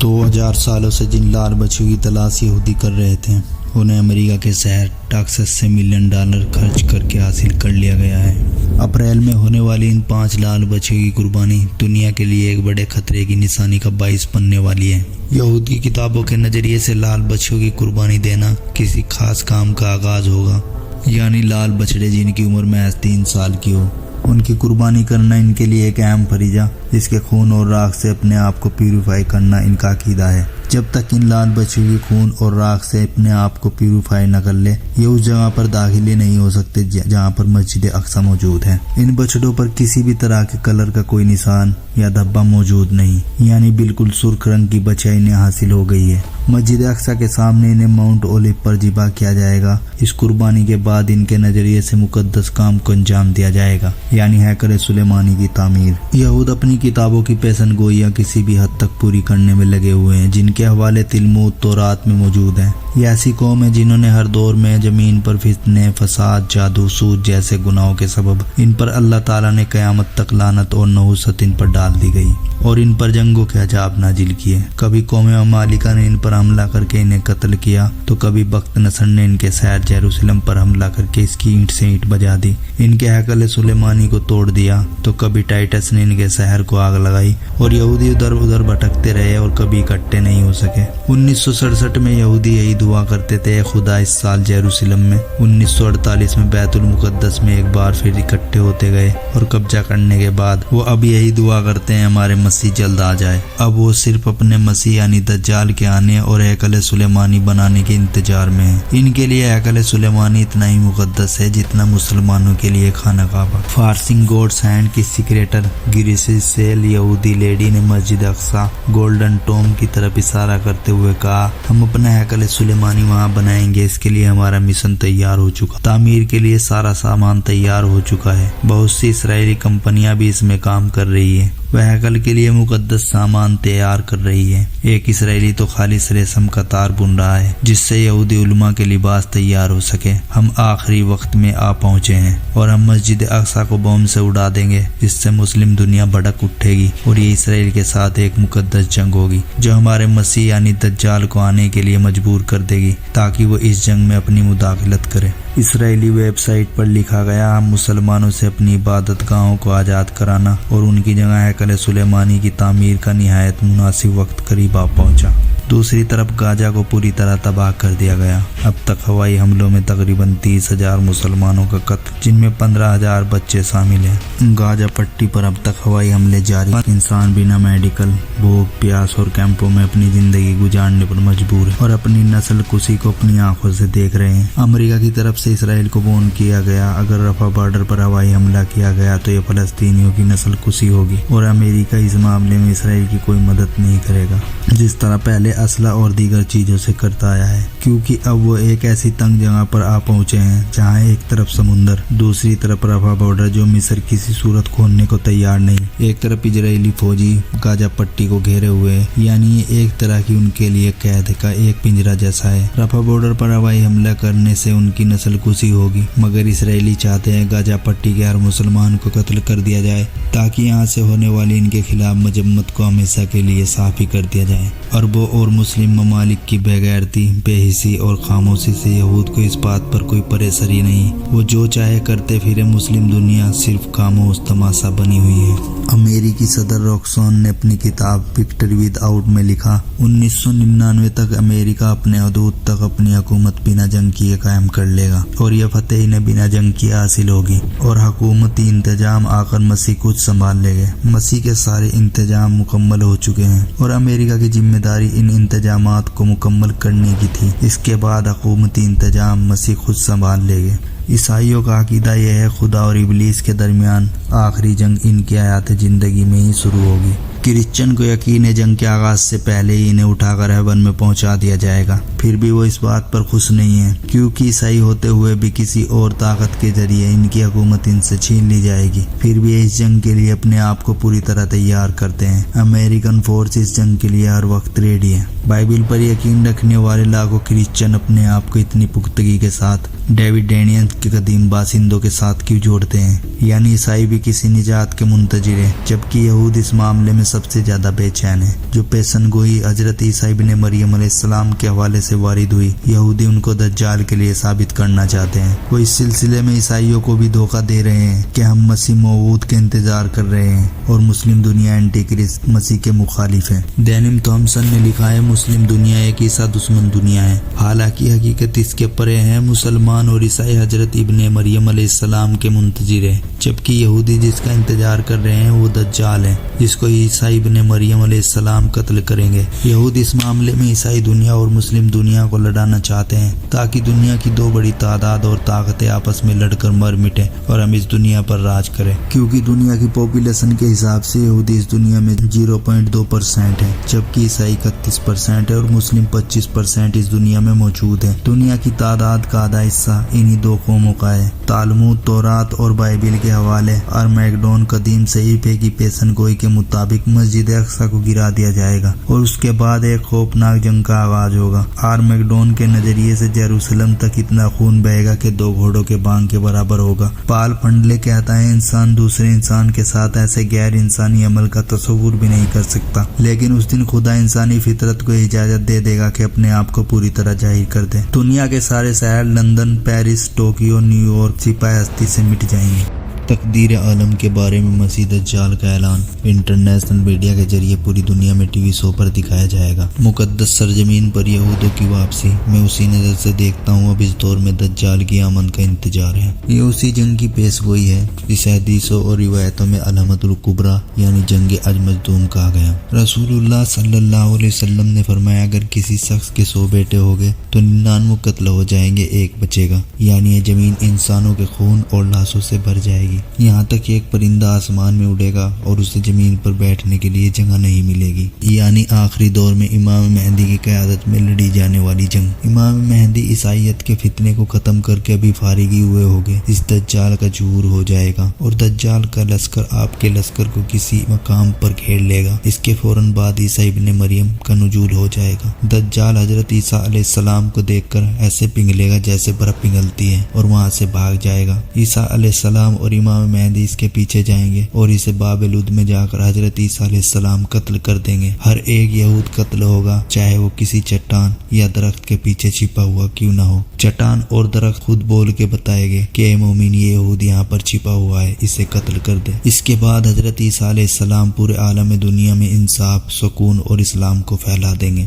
2000 سالوں سے جن لال بچوں کی تلاش یہودی کر رہے تھے انہیں امریکہ کے شہر ٹیکساس سے $1 ملین خرچ کر کے حاصل کر لیا گیا ہے۔ اپریل میں ہونے والی ان 5 لال بچوں کی قربانی دنیا کے لیے ایک بڑے خطرے کی نشانی کا باعث بننے والی ہے۔ یہودی کتابوں کے نظریے سے لال بچوں کی قربانی دینا کسی خاص کام کا آغاز ہوگا، یعنی لال بچڑے جن کی عمر محض 3 سال کی ہو، ان کی قربانی کرنا ان کے لیے ایک اہم فریضہ، جس کے خون اور راکھ سے اپنے آپ کو پیوریفائی کرنا ان کا عقیدہ ہے۔ جب تک ان لال بچوں کی خون اور راکھ سے اپنے آپ کو پیوریفائی نہ کر لے، یہ اس جگہ پر داخل ہی نہیں ہو سکتے جہاں پر مسجد اقصی موجود ہے۔ ان بچڑوں پر کسی بھی طرح کے کلر کا کوئی نشان یا دھبا موجود نہیں، یعنی بالکل سرخ رنگ کی بچائی انہیں حاصل ہو گئی ہے۔ مسجد اقصی کے سامنے انہیں ماؤنٹ اولیو پر ذبح کیا جائے گا۔ اس قربانی کے بعد ان کے نظریے سے مقدس کام کو انجام دیا جائے گا، یعنی ہیکل سلیمانی کی تعمیر۔ یہود اپنی کتابوں کی پیشن گوئیاں کسی بھی حد تک پوری کرنے میں لگے ہوئے ہیں، جن کے حوالے تلمود تورات میں موجود ہیں۔ یہ ایسی قوم ہے جنہوں نے ہر دور میں زمین پر فتنے، فساد، جادو، سود جیسے گناہوں کے سبب ان پر اللہ تعالیٰ نے قیامت تک لعنت اور نحوست ان پر ڈال دی گئی اور ان پر جنگوں کے عذاب نازل کیے۔ کبھی قوم ممالکہ نے ان پر حملہ کر کے انہیں قتل کیا تو کبھی بخت نصر نے ان کے شہر یروشلم پر حملہ کر کے اس کی اینٹ سے اینٹ بجا دی، ان کے ہیکل سلیمانی کو توڑ دیا تو کبھی ٹائٹس نے ان کے شہر کو آگ لگائی اور یہودی ادھر ادھر بھٹکتے رہے اور کبھی اکٹھے نہیں ہو سکے۔ 1967 میں یہودی یہی دعا کرتے تھے، اے خدا اس سال یروشلم میں۔ 1948 میں بیت المقدس میں ایک بار پھر اکٹھے ہوتے گئے اور قبضہ کرنے کے بعد وہ اب یہی دعا کرتے ہیں، ہمارے مسیح جلد آ جائے۔ اب وہ صرف اپنے مسیح یعنی دجال کے آنے اور ہیکل سلیمانی بنانے کے انتظار میں ہیں۔ ان کے لیے ہیکل سلیمانی اتنا ہی مقدس ہے جتنا مسلمانوں کے لیے خانہ کعبہ۔ فارسنگ گوڈز ہینڈ کی سیکریٹر گریسی سیل یہودی لیڈی نے مسجد اقصی گولڈن ٹوم کی طرف اشارہ کرتے ہوئے کہا، ہم اپنا ہیکل سلیمانی وہاں بنائیں گے، اس کے لیے ہمارا مشن تیار ہو چکا، تعمیر کے لیے سارا سامان تیار ہو چکا ہے۔ بہت سی اسرائیلی کمپنیاں بھی اس میں کام کر رہی ہیں، وہ ہیکل کے لیے مقدس سامان تیار کر رہی ہے۔ ایک اسرائیلی تو خالص ریشم کا تار بن رہا ہے جس سے یہودی علماء کے لباس تیار ہو سکے۔ ہم آخری وقت میں آ پہنچے ہیں اور ہم مسجد اقصی کو بم سے اڑا دیں گے، جس سے مسلم دنیا بھڑک اٹھے گی اور یہ اسرائیل کے ساتھ ایک مقدس جنگ ہوگی جو ہمارے مسیح یعنی دجال کو آنے کے لیے مجبور کر دے گی تاکہ وہ اس جنگ میں اپنی مداخلت کرے۔ اسرائیلی ویب سائٹ پر لکھا گیا، ہم مسلمانوں سے اپنی عبادت گاہوں کو آزاد کرانا اور ان کی جگہ ہیکل سلیمانی کی تعمیر کا نہایت مناسب وقت قریب آ پہنچا۔ دوسری طرف گازا کو پوری طرح تباہ کر دیا گیا۔ اب تک ہوائی حملوں میں تقریباً 30,000 مسلمانوں کا قتل، جن میں 15,000 بچے شامل ہیں۔ گازا پٹی پر اب تک ہوائی حملے جاری، انسان بنا میڈیکل، بھوک، پیاس اور کیمپوں میں اپنی زندگی گزارنے پر مجبور ہے اور اپنی نسل کشی کو اپنی آنکھوں سے دیکھ رہے ہیں۔ امریکہ کی طرف سے اسرائیل کو وارن کیا گیا، اگر رفح بارڈر پر ہوائی حملہ کیا گیا تو یہ فلسطینیوں کی نسل کشی ہوگی اور امریکہ اس معاملے میں اسرائیل کی کوئی مدد نہیں کرے گا جس طرح پہلے اسلحہ اور دیگر چیزوں سے کرتا آیا ہے، کیونکہ اب وہ ایک ایسی تنگ جگہ پر آ پہنچے ہیں جہاں ایک طرف سمندر، دوسری طرف رفح بارڈر جو مصر کسی صورت کھولنے کو تیار نہیں، ایک طرف اسرائیلی فوجی گازا پٹی کو گھیرے ہوئے، یعنی یہ ایک طرح کی ان کے لیے قید کا ایک پنجرہ جیسا ہے۔ رفح بارڈر پر ہوائی حملہ کرنے سے ان کی نسل کشی ہوگی، مگر اسرائیلی چاہتے ہیں گازا پٹی کے ہر مسلمان کو قتل کر دیا جائے تاکہ یہاں سے ہونے والی ان کے خلاف مذمت کو ہمیشہ کے لیے صاف ہی کر دیا جائے۔ عربوں اور مسلم ممالک کی بے غیرتی، بے حسی اور خاموشی سے یہود کو اس بات پر کوئی پریشانی نہیں، وہ جو چاہے کرتے پھرے، مسلم دنیا صرف خاموش تماشا بنی ہوئی ہے۔ امریکی صدر روکسون نے اپنی کتاب وکٹری ود آؤٹ میں لکھا، 1999 تک امریکہ اپنے حدود تک اپنی حکومت بنا جنگ کیے قائم کر لے گا اور یہ فتح انہیں بنا جنگ کیے حاصل ہوگی اور حکومتی انتظام آ کر مسیح کچھ سنبھال لے گے۔ مسیح کے سارے انتظام مکمل ہو چکے ہیں اور امریکہ کی ذمہ داری ان انتظامات کو مکمل کرنے کی تھی۔ اس کے بعد حکومتی انتظام مسیح خود سنبھال لے گے۔ عیسائیوں کا عقیدہ یہ ہے خدا اور ابلیس کے درمیان آخری جنگ ان کی حیات زندگی میں ہی شروع ہوگی۔ کرسچن کو یقین ہے جنگ کے آغاز سے پہلے ہی انہیں اٹھا کر ہیون میں پہنچا دیا جائے گا، پھر بھی وہ اس بات پر خوش نہیں ہیں کیونکہ عیسائی ہوتے ہوئے بھی کسی اور طاقت کے ذریعے ان کی حکومت ان سے چھین لی جائے گی، پھر بھی اس جنگ کے لیے اپنے آپ کو پوری طرح تیار کرتے ہیں۔ امریکن فورس اس جنگ کے لیے ہر وقت ریڈی ہے۔ بائبل پر یقین رکھنے والے لاکھوں کرسچن اپنے آپ کو اتنی پختگی کے ساتھ ڈیوڈ ڈینیلز کے قدیم باشندوں کے ساتھ کیوں جوڑتے ہیں، یعنی عیسائی بھی کسی نجات کے منتظر ہیں، جبکہ یہود اس معاملے میں سب سے زیادہ بے چین ہیں۔ جو پیشن گوئی حضرت عیسیٰ ابن مریم علیہ السلام کے حوالے سے وارد ہوئی، یہودی ان کو دجال کے لیے ثابت کرنا چاہتے ہیں۔ وہ اس سلسلے میں عیسائیوں کو بھی دھوکہ دے رہے ہیں کہ ہم مسیح موعود کے انتظار کر رہے ہیں اور مسلم دنیا اینٹی کرسٹ مسیح کے مخالف ہے۔ ڈینم تھامسن نے لکھا ہے مسلم دنیا ایک عیسیٰ دشمن دنیا ہے، حالانکہ حقیقت اس کے پرے ہے۔ مسلمان اور عیسائی حضرت ابن مریم علیہ السلام کے منتظر ہیں، جبکہ یہودی جس کا انتظار کر رہے ہیں وہ دجال ہے، جس کو عیسیٰ ابن مریم علیہ السلام قتل کریں گے۔ یہود اس معاملے میں عیسائی دنیا اور مسلم دنیا کو لڑانا چاہتے ہیں تاکہ دنیا کی دو بڑی تعداد اور طاقتیں آپس میں لڑ کر مر مٹیں اور ہم اس دنیا پر راج کریں، کیونکہ دنیا کی پاپولیشن کے حساب سے یہودی اس دنیا میں 0.2% ہے، جبکہ عیسائی 31% ہے اور مسلم 25% اس دنیا میں موجود ہیں۔ دنیا کی تعداد کا آدھا حصہ انہی دو قوموں کا ہے۔ تالمود، تورات اور بائبل کے حوالے ارمیگڈون قدیم صحیفے کی پیشن گوئی کے مطابق مسجد اقصی کو گرا دیا جائے گا اور اس کے بعد ایک خوفناک جنگ کا آغاز ہوگا۔ ارمیگڈون کے نظریے سے یروشلم تک اتنا خون بہے گا کہ 2 گھوڑوں کے بانگ کے برابر ہوگا۔ پال فنڈلے کہتا ہے انسان دوسرے انسان کے ساتھ ایسے غیر انسانی عمل کا تصور بھی نہیں کر سکتا، لیکن اس دن خدا انسانی فطرت کو اجازت دے دے گا کہ اپنے آپ کو پوری طرح ظاہر کر دے۔ دنیا کے سارے شہر London, Paris, Tokyo, New York سپاہ ہستی سے مٹ جائیں گے۔ تقدیر عالم کے بارے میں مسیح دجال کا اعلان انٹرنیشنل میڈیا کے ذریعے پوری دنیا میں ٹی وی شو پر دکھایا جائے گا۔ مقدس سرزمین پر یہودوں کی واپسی میں اسی نظر سے دیکھتا ہوں، اب اس دور میں دجال کی آمد کا انتظار ہے۔ یہ اسی جنگ کی پیش گوئی ہے جسے حدیثوں اور روایتوں میں علامت الکبریٰ یعنی جنگ المظلوم کہا گیا۔ رسول اللہ صلی اللہ علیہ وسلم نے فرمایا اگر کسی شخص کے 100 بیٹے ہو گئے تو 99 قتل ہو جائیں گے، ایک بچے گا، یعنی یہ زمین انسانوں کے خون اور لاشوں سے بھر جائے گی، یہاں تک کہ ایک پرندہ آسمان میں اڑے گا اور اسے زمین پر بیٹھنے کے لیے جگہ نہیں ملے گی، یعنی آخری دور میں امام مہدی کی قیادت میں لڑی جانے والی جنگ۔ امام مہدی عیسائیت کے فتنے کو ختم کر کے ابھی فارغ ہی ہوئے ہوگے، اس دجال کا ظہور ہو جائے گا اور دجال کا لشکر آپ کے لشکر کو کسی مقام پر گھیر لے گا۔ اس کے فوراً بعد عیسیٰ ابن مریم کا نزول ہو جائے گا۔ دجال حضرت عیسیٰ علیہ السلام کو دیکھ کر ایسے پگھلے گا جیسے برف پگھلتی ہے اور وہاں سے بھاگ جائے گا۔ عیسیٰ علیہ السلام اور امام مہدی اس کے پیچھے جائیں گے اور اسے باب لد میں جا کر حضرت عیسیٰ علیہ السلام قتل کر دیں گے۔ ہر ایک یہود قتل ہوگا، چاہے وہ کسی چٹان یا درخت کے پیچھے چھپا ہوا کیوں نہ ہو۔ چٹان اور درخت خود بول کے بتائے گے کہ اے مومن، یہ یہود یہاں پر چھپا ہوا ہے، اسے قتل کر دے۔ اس کے بعد حضرت عیسیٰ علیہ السلام پورے عالم دنیا میں انصاف، سکون اور اسلام کو پھیلا دیں گے۔